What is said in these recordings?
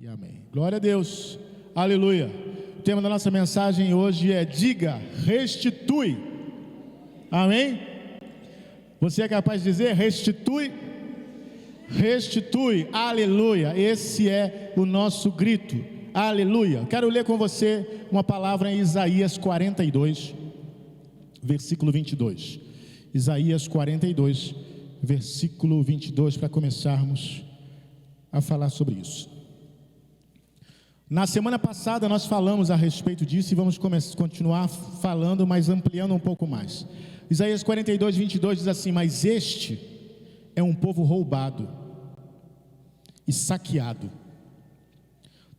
amém. Glória a Deus, aleluia. O tema da nossa mensagem hoje é: diga, restitui. Amém? Você é capaz de dizer restitui? Restitui, aleluia. Esse é o nosso grito, aleluia. Quero ler com você uma palavra em Isaías 42, versículo 22. Isaías 42, versículo 22, para começarmos a falar sobre isso. Na semana passada nós falamos a respeito disso e vamos continuar falando, mas ampliando um pouco mais. Isaías 42, 22 diz assim: mas este é um povo roubado e saqueado.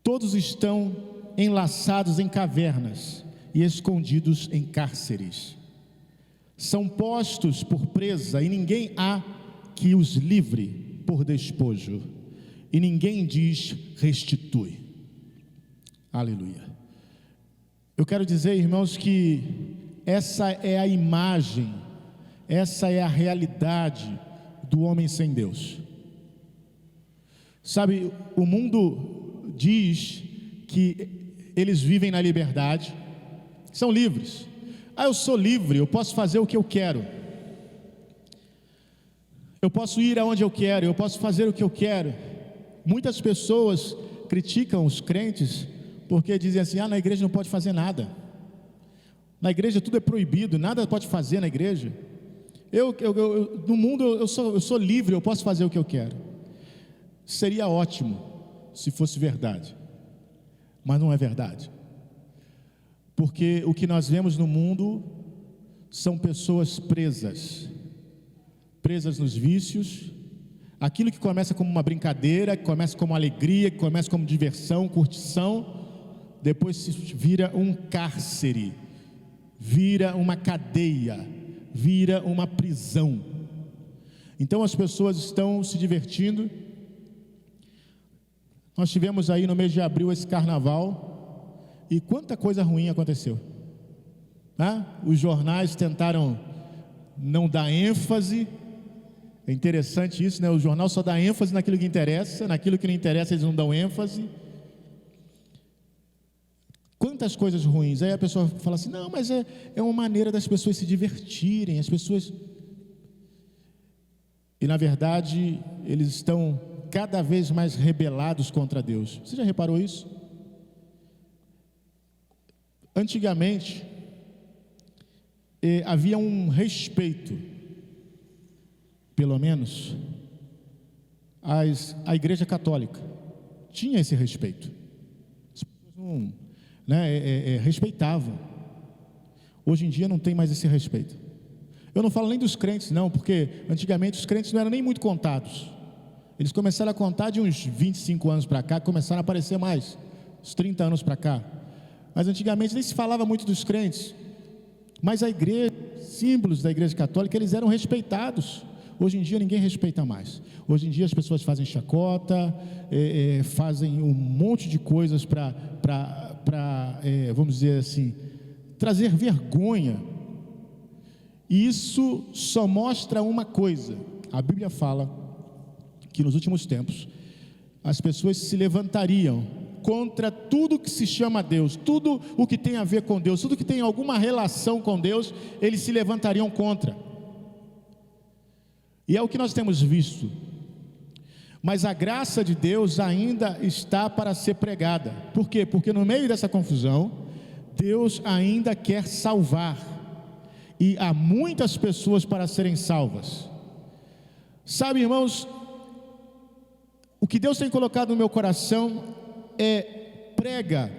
Todos estão enlaçados em cavernas e escondidos em cárceres. São postos por presa e ninguém há que os livre por despojo. E ninguém diz restitui. Aleluia. Eu quero dizer, irmãos, que essa é a imagem, essa é a realidade do homem sem Deus. Sabe, o mundo diz que eles vivem na liberdade, são livres. Eu sou livre, eu posso fazer o que eu quero, eu posso ir aonde eu quero, eu posso fazer o que eu quero. Muitas pessoas criticam os crentes porque dizem assim: na igreja não pode fazer nada, na igreja tudo é proibido, nada pode fazer na igreja. No mundo eu sou livre, eu posso fazer o que eu quero. Seria ótimo se fosse verdade, mas não é verdade, porque o que nós vemos no mundo são pessoas presas nos vícios. Aquilo que começa como uma brincadeira, que começa como alegria, que começa como diversão, curtição, depois se vira um cárcere, vira uma cadeia, vira uma prisão. Então as pessoas estão se divertindo. Nós tivemos aí no mês de abril esse carnaval, e quanta coisa ruim aconteceu. Os jornais tentaram não dar ênfase. É interessante isso, né? O jornal só dá ênfase naquilo que interessa, naquilo que não interessa eles não dão ênfase. Quantas coisas ruins. Aí a pessoa fala assim: não, mas é uma maneira das pessoas se divertirem, as pessoas... E na verdade eles estão cada vez mais rebelados contra Deus. Você já reparou isso? Antigamente havia um respeito, pelo menos a igreja católica tinha esse respeito. As pessoas não, respeitavam. Hoje em dia não tem mais esse respeito. Eu não falo nem dos crentes não, porque antigamente os crentes não eram nem muito contados. Eles começaram a contar de uns 25 anos para cá, começaram a aparecer mais, uns 30 anos para cá. Mas antigamente nem se falava muito dos crentes. Mas a igreja, símbolos da igreja católica, eles eram respeitados. Hoje em dia ninguém respeita mais. Hoje em dia as pessoas fazem chacota, fazem um monte de coisas para vamos dizer assim, trazer vergonha. E isso só mostra uma coisa: a Bíblia fala que nos últimos tempos as pessoas se levantariam contra tudo que se chama Deus, tudo o que tem a ver com Deus, tudo que tem alguma relação com Deus, eles se levantariam contra. E é o que nós temos visto. Mas a graça de Deus ainda está para ser pregada. Por quê? Porque no meio dessa confusão, Deus ainda quer salvar, e há muitas pessoas para serem salvas. Sabe, irmãos, o que Deus tem colocado no meu coração é: prega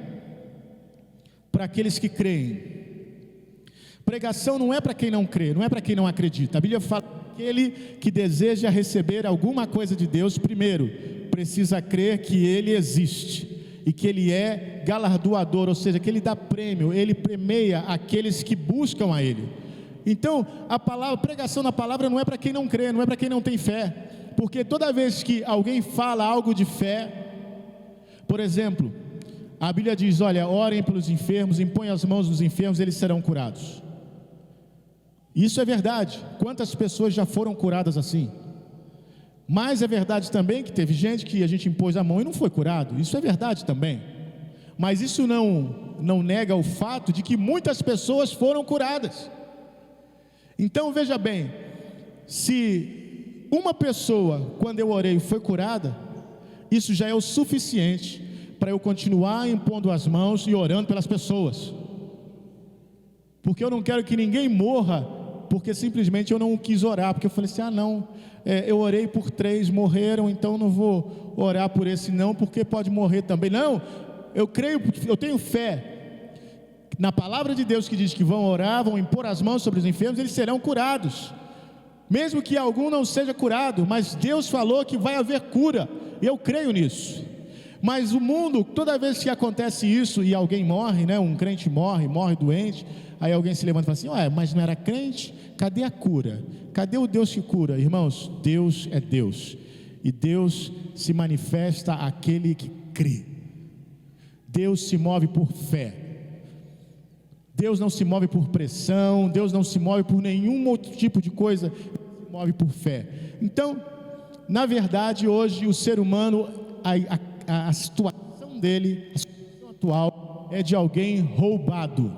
para aqueles que creem. Pregação não é para quem não crê, não é para quem não acredita. A Bíblia fala que aquele que deseja receber alguma coisa de Deus, primeiro precisa crer que Ele existe e que Ele é galardoador, ou seja, que Ele dá prêmio, Ele premia aqueles que buscam a Ele. Então a pregação na palavra não é para quem não crê, não é para quem não tem fé. Porque toda vez que alguém fala algo de fé, por exemplo, a Bíblia diz: olha, orem pelos enfermos, impõem as mãos nos enfermos, eles serão curados. Isso é verdade. Quantas pessoas já foram curadas assim? Mas é verdade também que teve gente que a gente impôs a mão e não foi curado. Isso é verdade também. Mas isso não nega o fato de que muitas pessoas foram curadas. Então veja bem, se uma pessoa, quando eu orei, foi curada, isso já é o suficiente para eu continuar impondo as mãos e orando pelas pessoas. Porque eu não quero que ninguém morra porque simplesmente eu não quis orar, porque eu falei assim, eu orei por 3, morreram, então não vou orar por esse não, porque pode morrer também. Não, eu creio, eu tenho fé na palavra de Deus que diz que vão orar, vão impor as mãos sobre os enfermos, eles serão curados, mesmo que algum não seja curado, mas Deus falou que vai haver cura, e eu creio nisso. Mas o mundo, toda vez que acontece isso e alguém morre, um crente morre doente, aí alguém se levanta e fala assim, mas não era crente? Cadê a cura? Cadê o Deus que cura? Irmãos, Deus é Deus, e Deus se manifesta àquele que crê. Deus se move por fé, Deus não se move por pressão, Deus não se move por nenhum outro tipo de coisa, Deus se move por fé. Então, na verdade, hoje o ser humano, a situação dele, a situação atual é de alguém roubado.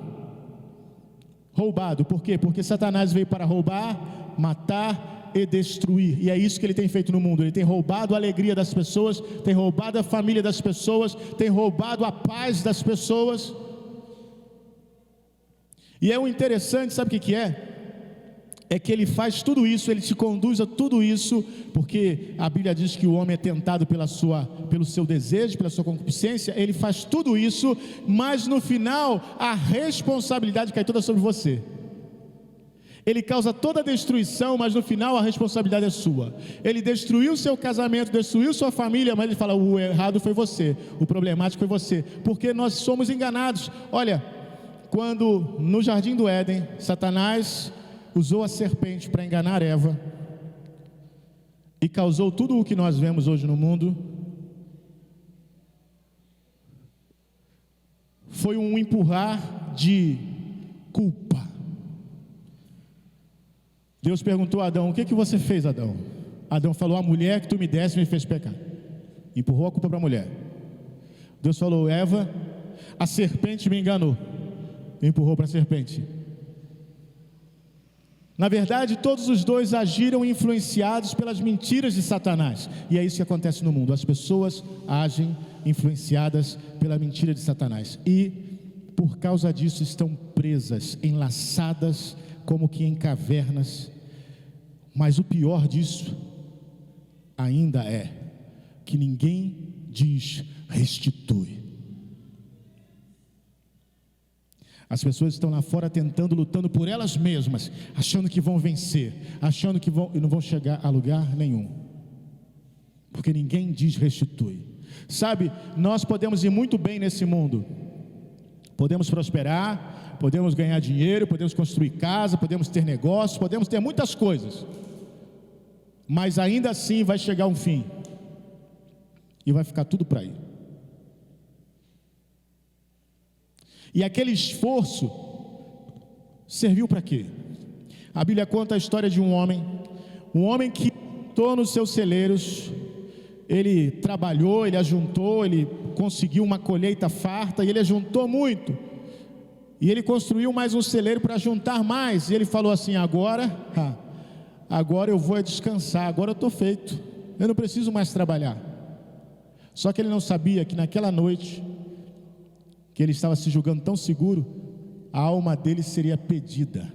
Roubado, por quê? Porque Satanás veio para roubar, matar e destruir, e é isso que ele tem feito no mundo. Ele tem roubado a alegria das pessoas, tem roubado a família das pessoas, tem roubado a paz das pessoas. E é o interessante, sabe o que é? É que ele faz tudo isso, ele te conduz a tudo isso, porque a Bíblia diz que o homem é tentado pelo seu desejo, pela sua concupiscência. Ele faz tudo isso, mas no final a responsabilidade cai toda sobre você. Ele causa toda a destruição, mas no final a responsabilidade é sua. Ele destruiu seu casamento, destruiu sua família, mas ele fala, o errado foi você, o problemático foi você, porque nós somos enganados. Olha, quando no jardim do Éden, Satanás usou a serpente para enganar Eva e causou tudo o que nós vemos hoje no mundo, foi um empurrar de culpa. Deus perguntou a Adão, o que você fez, Adão? Adão falou, a mulher que tu me deste me fez pecar. Empurrou a culpa para a mulher. Deus falou, Eva, a serpente me enganou. Empurrou para a serpente. Na verdade, todos os dois agiram influenciados pelas mentiras de Satanás. E é isso que acontece no mundo. As pessoas agem influenciadas pela mentira de Satanás. E, por causa disso, estão presas, enlaçadas, como que em cavernas. Mas o pior disso, ainda é, que ninguém diz restitui. As pessoas estão lá fora tentando, lutando por elas mesmas, achando que vão vencer, achando que não vão chegar a lugar nenhum, porque ninguém diz restitui. Sabe, nós podemos ir muito bem nesse mundo, podemos prosperar, podemos ganhar dinheiro, podemos construir casa, podemos ter negócios, podemos ter muitas coisas, mas ainda assim vai chegar um fim, e vai ficar tudo para aí. E aquele esforço serviu para quê? A Bíblia conta a história de um homem que juntou nos seus celeiros, ele trabalhou, ele ajuntou, ele conseguiu uma colheita farta, e ele ajuntou muito, e ele construiu mais um celeiro para juntar mais, e ele falou assim, agora eu vou descansar, agora eu estou feito, eu não preciso mais trabalhar. Só que ele não sabia que naquela noite, que ele estava se julgando tão seguro, a alma dele seria pedida.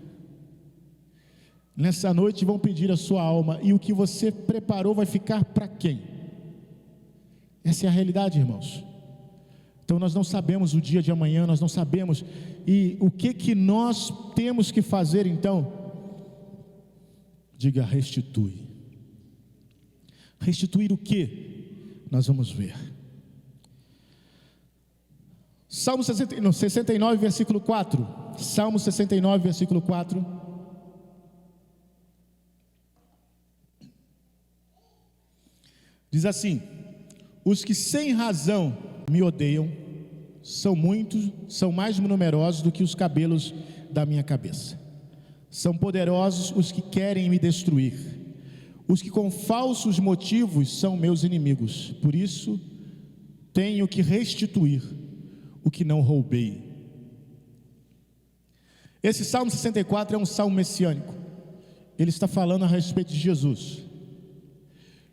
Nessa noite vão pedir a sua alma, e o que você preparou vai ficar para quem? Essa é a realidade, irmãos. Então nós não sabemos o dia de amanhã, nós não sabemos, e o que nós temos que fazer então? Diga, restitui. Restituir o que? Nós vamos ver. Salmo 69, versículo 4. Salmo 69, versículo 4. Diz assim: os que sem razão me odeiam são muitos, são mais numerosos do que os cabelos da minha cabeça. São poderosos os que querem me destruir. Os que com falsos motivos são meus inimigos, por isso tenho que restituir o que não roubei. Esse Salmo 64 é um salmo messiânico. Ele está falando a respeito de Jesus.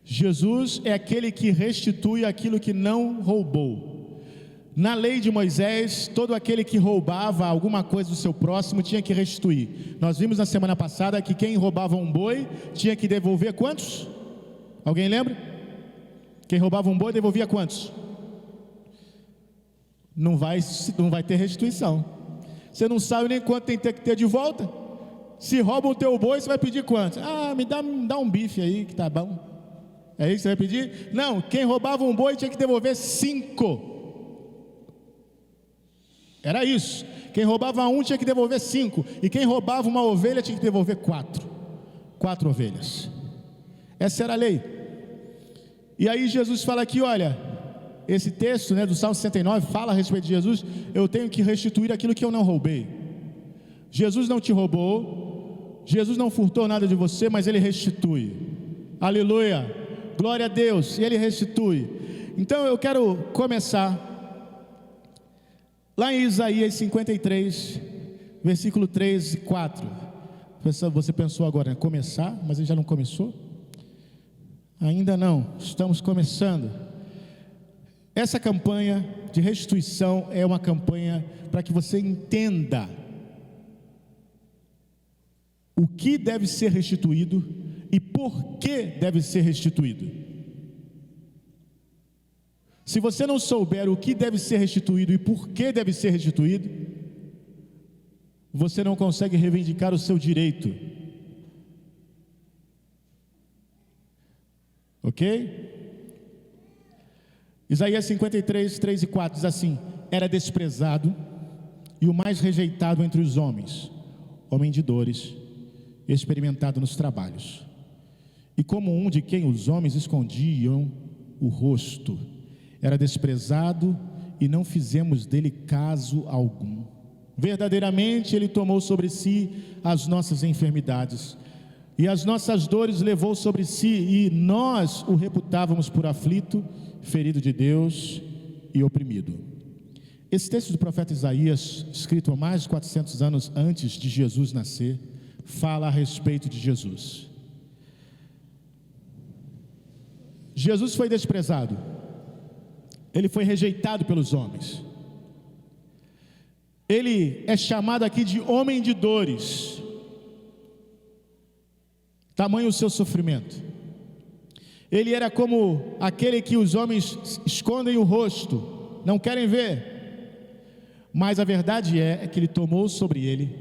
Jesus é aquele que restitui aquilo que não roubou. Na lei de Moisés, todo aquele que roubava alguma coisa do seu próximo tinha que restituir. Nós vimos na semana passada que quem roubava um boi tinha que devolver quantos? Alguém lembra? Quem roubava um boi devolvia quantos? Não vai ter restituição. Você não sabe nem quanto tem que ter de volta. Se roubam o teu boi, você vai pedir quanto? Me dá um bife aí que tá bom. É isso que você vai pedir? Não, quem roubava um boi tinha que devolver 5. Era isso. Quem roubava um tinha que devolver 5. E quem roubava uma ovelha tinha que devolver 4. 4 ovelhas. Essa era a lei. E aí Jesus fala aqui, olha, esse texto, do Salmo 69 fala a respeito de Jesus. Eu tenho que restituir aquilo que eu não roubei. Jesus não te roubou, Jesus não furtou nada de você, mas Ele restitui. Aleluia, glória a Deus, e Ele restitui. Então eu quero começar lá em Isaías 53, versículo 3 e 4. Você pensou agora, começar, mas ele já não começou? Ainda não, estamos começando. Essa campanha de restituição é uma campanha para que você entenda o que deve ser restituído e por que deve ser restituído. Se você não souber o que deve ser restituído e por que deve ser restituído, você não consegue reivindicar o seu direito. Ok? Isaías 53, 3 e 4 diz assim: era desprezado e o mais rejeitado entre os homens, homem de dores, experimentado nos trabalhos, e como um de quem os homens escondiam o rosto. Era desprezado e não fizemos dele caso algum. Verdadeiramente ele tomou sobre si as nossas enfermidades e as nossas dores levou sobre si, e nós o reputávamos por aflito, ferido de Deus e oprimido. Esse texto do profeta Isaías, escrito há mais de 400 anos antes de Jesus nascer, fala a respeito de Jesus. Jesus foi desprezado, ele foi rejeitado pelos homens. Ele é chamado aqui de homem de dores, tamanho o seu sofrimento. Ele era como aquele que os homens escondem o rosto, não querem ver. Mas a verdade é que ele tomou sobre ele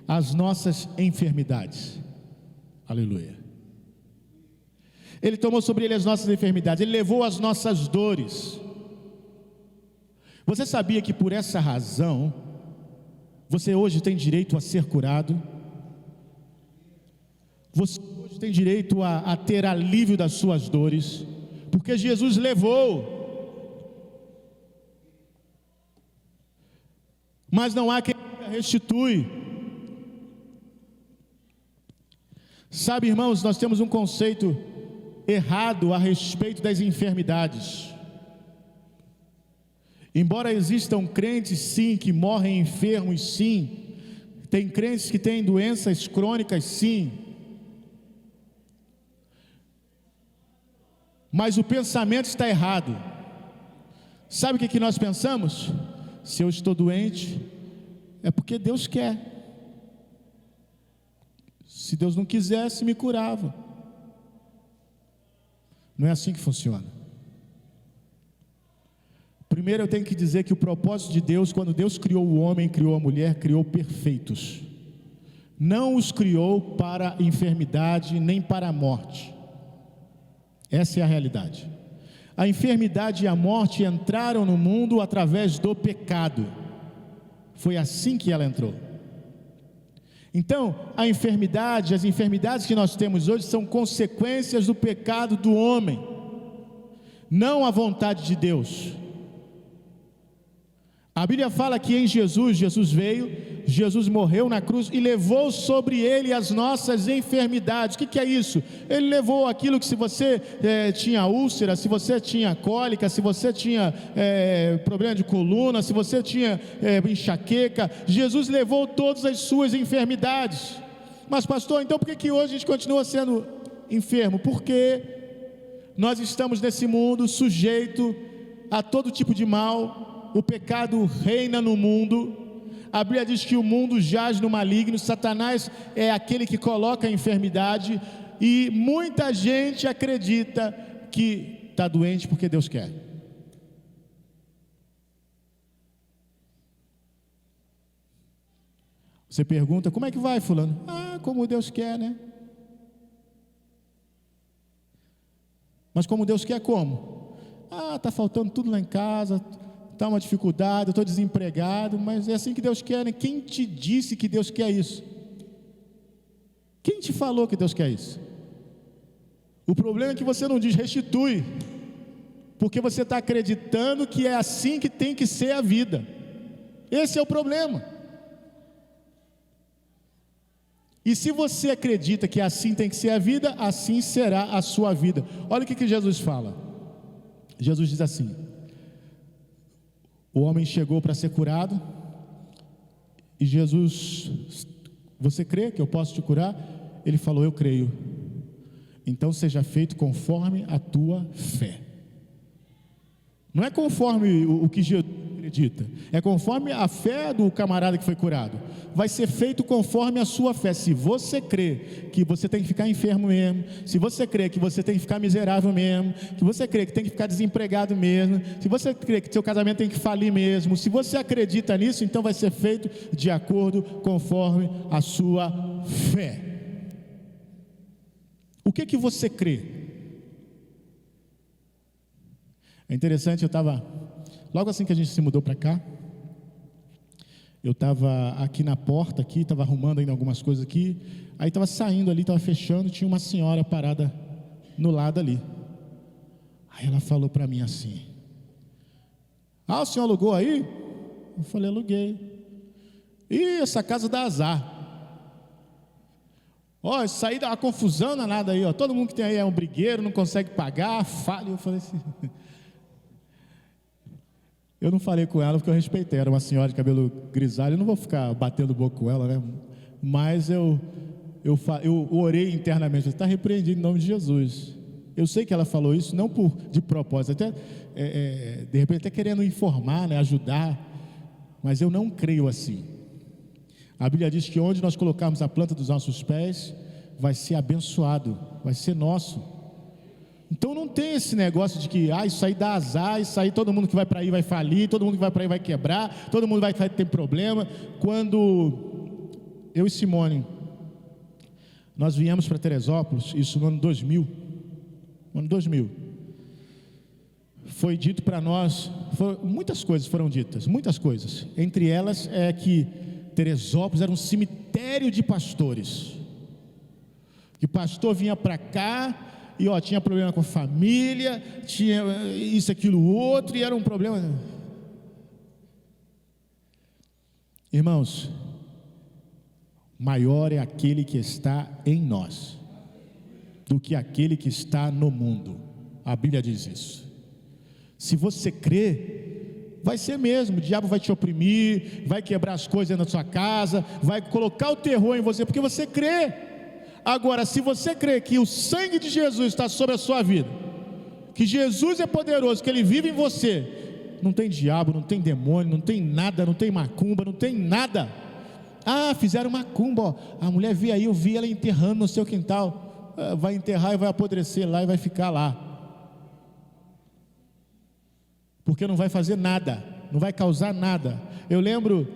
as nossas enfermidades. Aleluia. Ele tomou sobre ele as nossas enfermidades, ele levou as nossas dores. Você sabia que por essa razão você hoje tem direito a ser curado? Você hoje tem direito a ter alívio das suas dores, porque Jesus levou. Mas não há quem restitui. Sabe, irmãos, nós temos um conceito errado a respeito das enfermidades. Embora existam crentes sim que morrem enfermos, sim, tem crentes que têm doenças crônicas, sim, mas o pensamento está errado. Sabe o que nós pensamos? Se eu estou doente, é porque Deus quer. Se Deus não quisesse, me curava. Não é assim que funciona. Primeiro eu tenho que dizer que o propósito de Deus, quando Deus criou o homem, criou a mulher, criou perfeitos. Não os criou para a enfermidade, nem para a morte. Essa é a realidade. A enfermidade e a morte entraram no mundo através do pecado. Foi assim que ela entrou. Então, a enfermidade, as enfermidades que nós temos hoje são consequências do pecado do homem, não a vontade de Deus. A Bíblia fala que em Jesus veio, Jesus morreu na cruz e levou sobre ele as nossas enfermidades. O que é isso? Ele levou aquilo que, se você tinha úlcera, se você tinha cólica, se você tinha problema de coluna, se você tinha enxaqueca, Jesus levou todas as suas enfermidades. Mas pastor, então por que hoje a gente continua sendo enfermo? Porque nós estamos nesse mundo sujeito a todo tipo de mal. O pecado reina no mundo. A Bíblia diz que o mundo jaz no maligno. Satanás é aquele que coloca a enfermidade, e muita gente acredita que está doente porque Deus quer. Você pergunta: como é que vai, fulano? Como Deus quer, né? Mas como Deus quer, como? Está faltando tudo lá em casa, está uma dificuldade, eu estou desempregado. Mas é assim que Deus quer, né? Quem te disse que Deus quer isso? Quem te falou que Deus quer isso? O problema é que você não diz restitui, porque você está acreditando que é assim que tem que ser a vida. Esse é o problema. E se você acredita que assim tem que ser a vida, assim será a sua vida. Olha o que Jesus fala. Jesus diz assim: o homem chegou para ser curado, e Jesus: você crê que eu posso te curar? Ele falou: eu creio. Então seja feito conforme a tua fé. Não é conforme o que Jesus acredita, é conforme a fé do camarada que foi curado. Vai ser feito conforme a sua fé. Se você crê que você tem que ficar enfermo mesmo, se você crê que você tem que ficar miserável mesmo, se você crê que tem que ficar desempregado mesmo, se você crê que seu casamento tem que falir mesmo, se você acredita nisso, então vai ser feito de acordo conforme a sua fé. O que você crê? É interessante, logo assim que a gente se mudou para cá, eu estava aqui na porta, estava arrumando ainda algumas coisas aqui, aí estava saindo ali, estava fechando, tinha uma senhora parada no lado ali. Aí ela falou para mim assim: o senhor alugou aí? Eu falei: aluguei. Essa casa dá azar. Isso aí dá uma confusão danada aí, todo mundo que tem aí é um brigueiro, não consegue pagar, falha. Eu falei assim... Eu não falei com ela porque eu respeitei, era uma senhora de cabelo grisalho, eu não vou ficar batendo boca com ela, né? Mas eu orei internamente: está repreendido em nome de Jesus. Eu sei que ela falou isso não de propósito, até de repente até querendo informar, né, ajudar, mas eu não creio assim. A Bíblia diz que onde nós colocarmos a planta dos nossos pés, vai ser abençoado, vai ser nosso. Então não tem esse negócio de que isso aí dá azar, isso aí todo mundo que vai para aí vai falir, todo mundo que vai para aí vai quebrar, todo mundo vai ter problema. Quando eu e Simone, nós viemos para Teresópolis, isso no ano 2000, foi dito para nós, muitas coisas foram ditas, muitas coisas. Entre elas é que Teresópolis era um cemitério de pastores, que pastor vinha para cá e tinha problema com a família, tinha isso, aquilo, outro, e era um problema. Irmãos, maior é aquele que está em nós do que aquele que está no mundo. A Bíblia diz isso. Se você crê, vai ser mesmo. O diabo vai te oprimir, vai quebrar as coisas na sua casa, vai colocar o terror em você, porque você crê. Agora, se você crê que o sangue de Jesus está sobre a sua vida, que Jesus é poderoso, que Ele vive em você, não tem diabo, não tem demônio, não tem nada, não tem macumba, não tem nada. Fizeram macumba, a mulher veio aí, eu vi ela enterrando no seu quintal. Vai enterrar e vai apodrecer lá e vai ficar lá, porque não vai fazer nada, não vai causar nada. Eu lembro,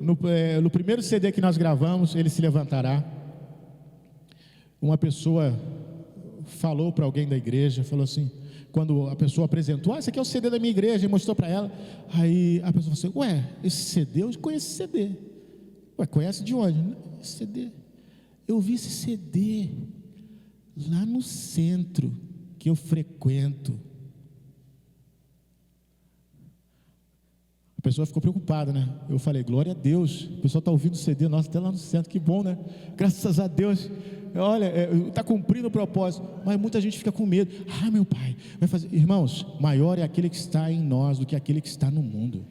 no primeiro CD que nós gravamos, Ele se levantará, uma pessoa falou para alguém da igreja, falou assim, quando a pessoa apresentou: esse aqui é o CD da minha igreja, e mostrou para ela. Aí a pessoa falou assim: esse CD, eu conheço esse CD. Conhece de onde? Esse CD, eu vi esse CD lá no centro que eu frequento. A pessoa ficou preocupada, né? Eu falei, glória a Deus, o pessoal está ouvindo o CD nosso até lá no centro, que bom, né? Graças a Deus, olha, está cumprindo o propósito, mas muita gente fica com medo. Meu pai vai fazer. Irmãos, maior é aquele que está em nós do que aquele que está no mundo.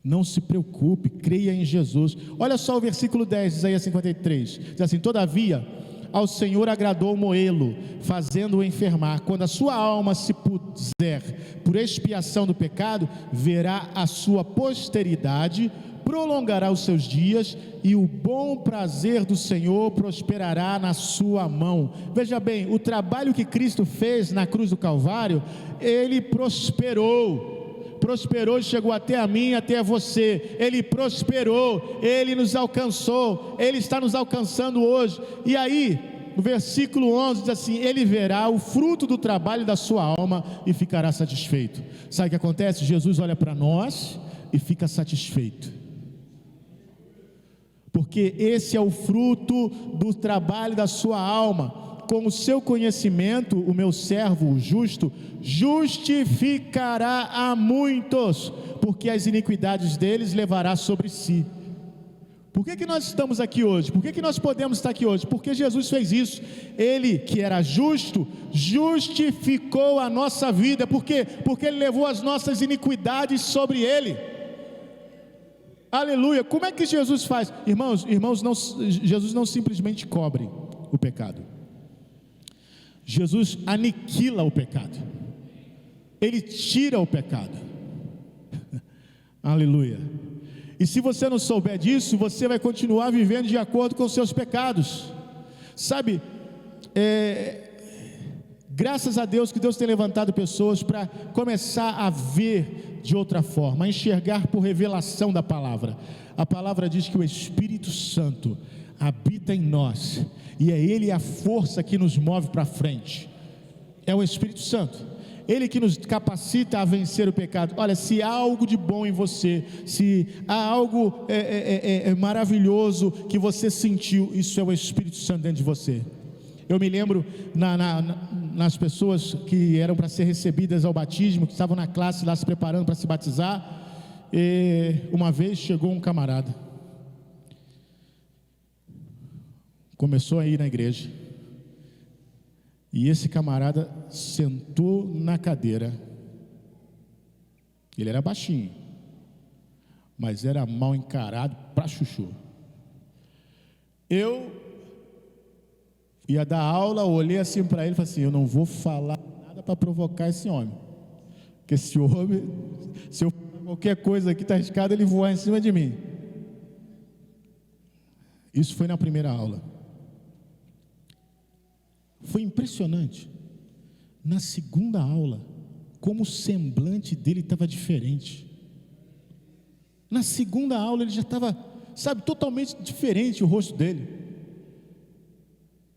Não se preocupe, creia em Jesus. Olha só o versículo 10 de Isaías 53, diz assim: todavia ao Senhor agradou moê-lo, fazendo-o enfermar. Quando a sua alma se puser por expiação do pecado, verá a sua posteridade, prolongará os seus dias, e o bom prazer do Senhor prosperará na sua mão. Veja bem, o trabalho que Cristo fez na cruz do Calvário, ele prosperou e chegou até a mim, até a você. Ele prosperou, ele nos alcançou, ele está nos alcançando hoje. E aí, no versículo 11 diz assim: ele verá o fruto do trabalho da sua alma e ficará satisfeito. Sabe o que acontece? Jesus olha para nós e fica satisfeito, porque esse é o fruto do trabalho da sua alma. Com o seu conhecimento, o meu servo, o justo, justificará a muitos, porque as iniquidades deles levará sobre si. Por que nós estamos aqui hoje? Por que nós podemos estar aqui hoje? Porque Jesus fez isso. Ele, que era justo, justificou a nossa vida. Por quê? Porque Ele levou as nossas iniquidades sobre Ele. Aleluia. Como é que Jesus faz? Irmãos, Jesus não simplesmente cobre o pecado. Jesus aniquila o pecado, Ele tira o pecado. Aleluia. E se você não souber disso, você vai continuar vivendo de acordo com os seus pecados. Sabe, graças a Deus que Deus tem levantado pessoas para começar a ver de outra forma, a enxergar por revelação da palavra. A palavra diz que o Espírito Santo habita em nós, e é Ele a força que nos move para frente. É o Espírito Santo, Ele que nos capacita a vencer o pecado. Olha, se há algo de bom em você, se há algo maravilhoso que você sentiu, isso é o Espírito Santo dentro de você. Eu me lembro nas pessoas que eram para ser recebidas ao batismo, que estavam na classe lá se preparando para se batizar, e uma vez chegou um camarada, começou a ir na igreja, e esse camarada sentou na cadeira. Ele era baixinho, mas era mal encarado pra chuchu. Eu ia dar aula, olhei assim para ele e falei assim: eu não vou falar nada para provocar esse homem, porque esse homem, se eu falar qualquer coisa aqui, está arriscado ele voar em cima de mim. Isso foi na primeira aula. Foi impressionante. Na segunda aula, como o semblante dele estava diferente. Na segunda aula ele já estava, totalmente diferente o rosto dele.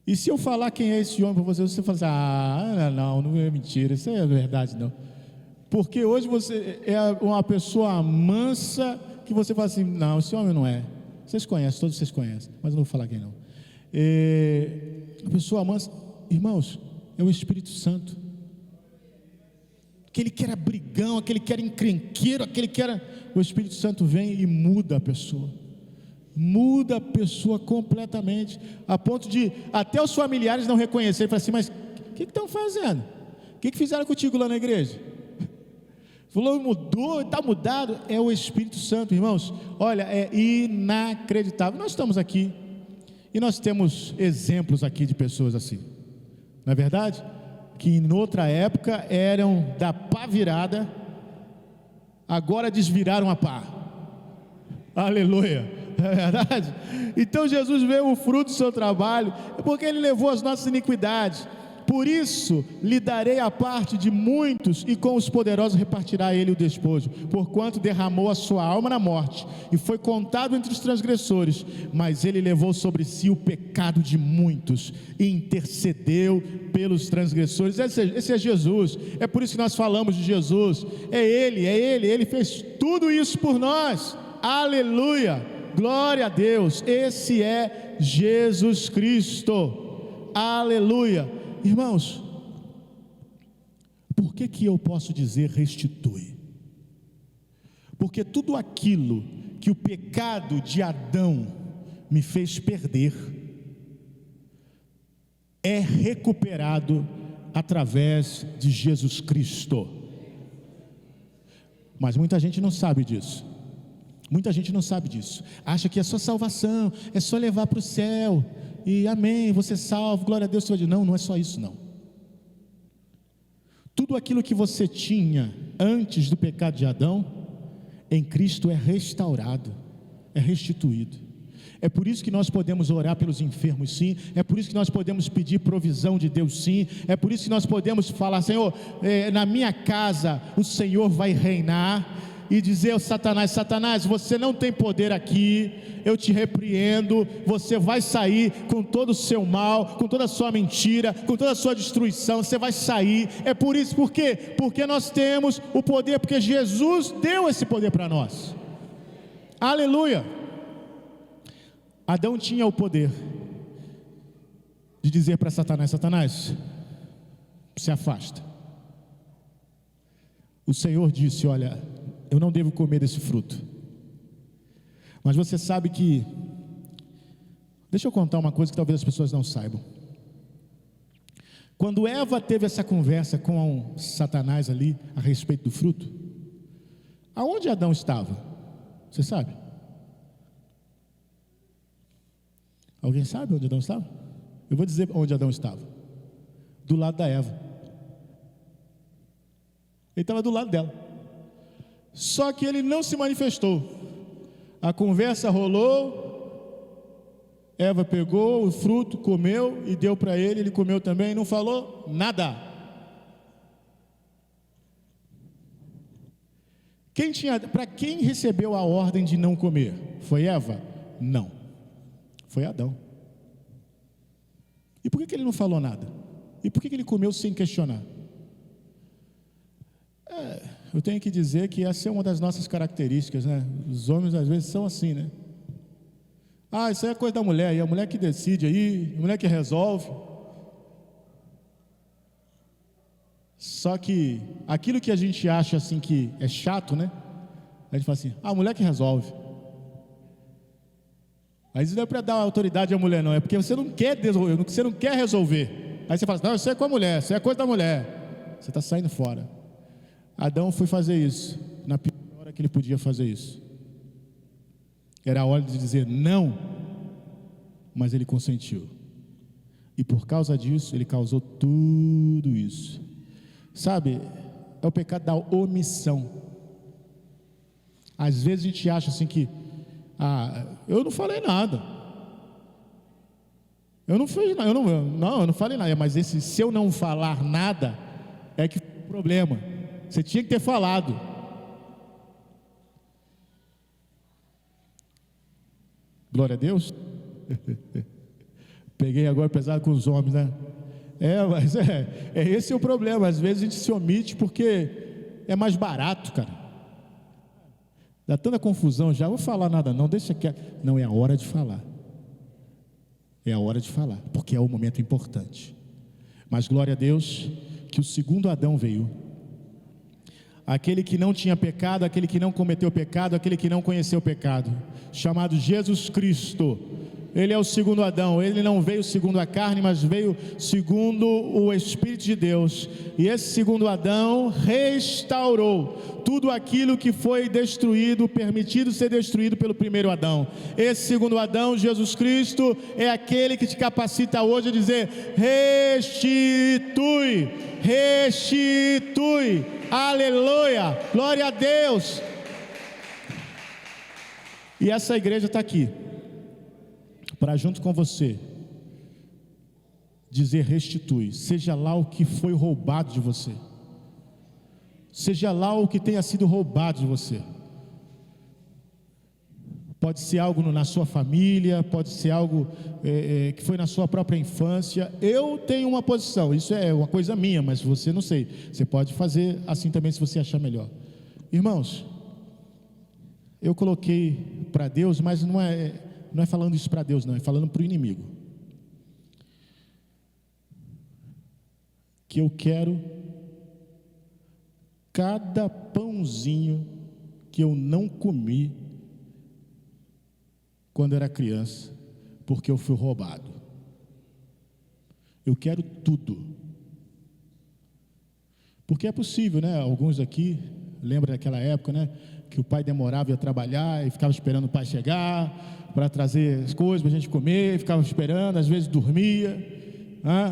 E se eu falar quem é esse homem para você, você fala assim: não é mentira, isso é verdade não. Porque hoje você é uma pessoa mansa, que você fala assim: não, esse homem não é. Vocês conhecem, todos vocês conhecem, mas eu não vou falar quem não. A pessoa mansa, irmãos, é o Espírito Santo. Aquele que era brigão, aquele que era encrenqueiro, aquele que era... O Espírito Santo vem e muda a pessoa. Muda a pessoa completamente, a ponto de até os familiares não reconhecerem. Falam assim: mas o que estão fazendo? O que fizeram contigo lá na igreja? Falou, mudou, está mudado. É o Espírito Santo, irmãos. Olha, é inacreditável. Nós estamos aqui e nós temos exemplos aqui de pessoas assim, não é verdade? Que em outra época eram da pá virada, agora desviraram a pá. Aleluia, é verdade? Então Jesus vê o fruto do seu trabalho, porque Ele levou as nossas iniquidades. Por isso lhe darei a parte de muitos, e com os poderosos repartirá Ele o despojo, porquanto derramou a sua alma na morte, e foi contado entre os transgressores, mas Ele levou sobre si o pecado de muitos, e intercedeu pelos transgressores. Esse é Jesus. É por isso que nós falamos de Jesus. É Ele fez tudo isso por nós. Aleluia, glória a Deus. Esse é Jesus Cristo. Aleluia. Irmãos, por que eu posso dizer restitui? porque tudo aquilo que o pecado de Adão me fez perder é recuperado através de Jesus Cristo. Mas muita gente não sabe disso. Muita gente não sabe disso. Acha que é só salvação, é só levar para o céu e amém, você é salvo, glória a Deus. Você vai dizer, não, não é só isso não. Tudo aquilo que você tinha antes do pecado de Adão, em Cristo é restaurado, é restituído. É por isso que nós podemos orar pelos enfermos, sim. É por isso que nós podemos pedir provisão de Deus, sim. É por isso que nós podemos falar, Senhor, na minha casa o Senhor vai reinar. E dizer ao Satanás, Satanás, você não tem poder aqui, eu te repreendo, você vai sair com todo o seu mal, com toda a sua mentira, com toda a sua destruição, você vai sair. É por isso, por quê? Porque nós temos o poder, porque Jesus deu esse poder para nós. Aleluia. Adão tinha o poder de dizer para Satanás, Satanás, se afasta. O Senhor disse, olha, eu não devo comer desse fruto. Mas você sabe que, deixa eu contar uma coisa que talvez as pessoas não saibam. Quando Eva teve essa conversa com Satanás ali, a respeito do fruto, aonde Adão estava? Você sabe? Alguém sabe onde Adão estava? Eu vou dizer onde Adão estava. Do lado da Eva. Ele estava do lado dela. Só que ele não se manifestou. A conversa rolou, Eva pegou o fruto, comeu e deu para ele, ele comeu também e não falou nada. Para quem recebeu a ordem de não comer? Foi Eva? Não, foi Adão. E por que ele não falou nada? E por que ele comeu sem questionar? Eu tenho que dizer que essa é uma das nossas características, né? Os homens às vezes são assim, né? Isso aí é coisa da mulher, e a mulher que decide aí, a mulher que resolve. Só que aquilo que a gente acha assim que é chato, né? A gente fala assim, a mulher que resolve. Aí isso não é para dar autoridade à mulher, não, é porque você não quer resolver, você não quer resolver. Aí você fala assim, não, isso é com a mulher, isso é coisa da mulher. Você está saindo fora. Adão foi fazer isso, na pior hora que ele podia fazer isso. Era a hora de dizer não, mas ele consentiu. E por causa disso, ele causou tudo isso. Sabe, é o pecado da omissão. Às vezes a gente acha assim que, eu não falei nada. Eu não fiz nada, eu não falei nada. Mas se eu não falar nada, é que foi o problema. Você tinha que ter falado. Glória a Deus. Peguei agora pesado com os homens, né? Mas esse é o problema. Às vezes a gente se omite porque é mais barato, cara. Dá tanta confusão já. Não vou falar nada não, deixa quieto. Não, é a hora de falar. É a hora de falar, porque é o momento importante. Mas glória a Deus que o segundo Adão veio. Aquele que não tinha pecado, aquele que não cometeu pecado, aquele que não conheceu pecado, chamado Jesus Cristo. Ele é o segundo Adão. Ele não veio segundo a carne, mas veio segundo o Espírito de Deus. E esse segundo Adão restaurou tudo aquilo que foi destruído, permitido ser destruído pelo primeiro Adão. Esse segundo Adão, Jesus Cristo, é aquele que te capacita hoje a dizer: restitui, restitui. Aleluia, glória a Deus. E essa igreja está aqui para, junto com você, dizer: restitui, seja lá o que foi roubado de você, seja lá o que tenha sido roubado de você. Pode ser algo na sua família, pode ser algo que foi na sua própria infância. Eu tenho uma posição, isso é uma coisa minha, mas você não sei, você pode fazer assim também se você achar melhor. Irmãos, eu coloquei para Deus, mas não é falando isso para Deus não, é falando para o inimigo, que eu quero cada pãozinho que eu não comi quando era criança, porque eu fui roubado. Eu quero tudo. Porque é possível, né? Alguns aqui, lembra daquela época, né? Que o pai demorava a trabalhar e ficava esperando o pai chegar para trazer as coisas para a gente comer, ficava esperando, às vezes dormia,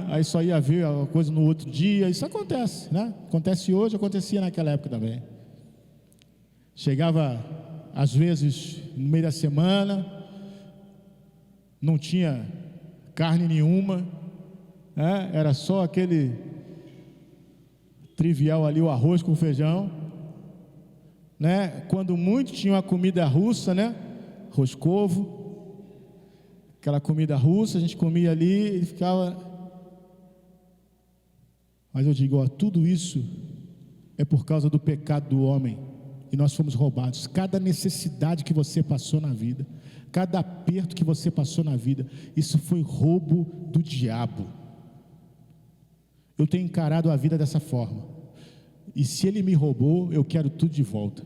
aí só ia ver a coisa no outro dia. Isso acontece, né? Acontece hoje, acontecia naquela época também. Chegava, às vezes, no meio da semana, não tinha carne nenhuma, era só aquele trivial ali, o arroz com feijão, né? Quando muito tinha uma comida russa, né? Roscovo, aquela comida russa, a gente comia ali e ficava. Mas eu digo, tudo isso é por causa do pecado do homem, e nós fomos roubados. Cada necessidade que você passou na vida, cada aperto que você passou na vida, isso foi roubo do diabo. Eu tenho encarado a vida dessa forma, e se ele me roubou, eu quero tudo de volta.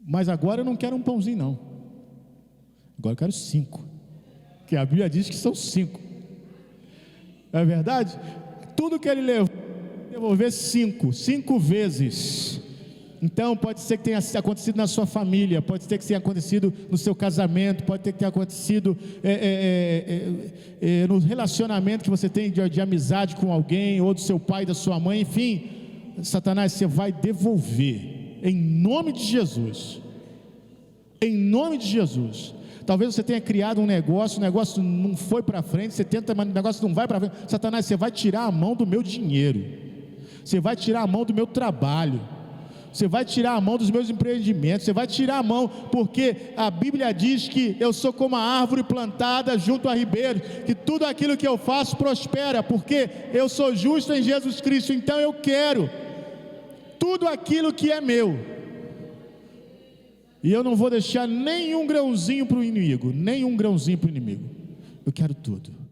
Mas agora eu não quero um pãozinho não, agora eu quero 5, que a Bíblia diz que são 5, não é verdade? Tudo que ele levou, devolver 5 vezes. Então pode ser que tenha acontecido na sua família, pode ser que tenha acontecido no seu casamento, pode ter que tenha acontecido no relacionamento que você tem de amizade com alguém, ou do seu pai, da sua mãe, enfim. Satanás, você vai devolver, em nome de Jesus, em nome de Jesus. Talvez você tenha criado um negócio, o negócio não foi para frente, você tenta, mas o negócio não vai para frente. Satanás, você vai tirar a mão do meu dinheiro, você vai tirar a mão do meu trabalho, você vai tirar a mão dos meus empreendimentos, você vai tirar a mão, porque a Bíblia diz que eu sou como a árvore plantada junto a ribeiros, que tudo aquilo que eu faço prospera, porque eu sou justo em Jesus Cristo. Então eu quero tudo aquilo que é meu, e eu não vou deixar nenhum grãozinho para o inimigo, nenhum grãozinho para o inimigo. Eu quero tudo.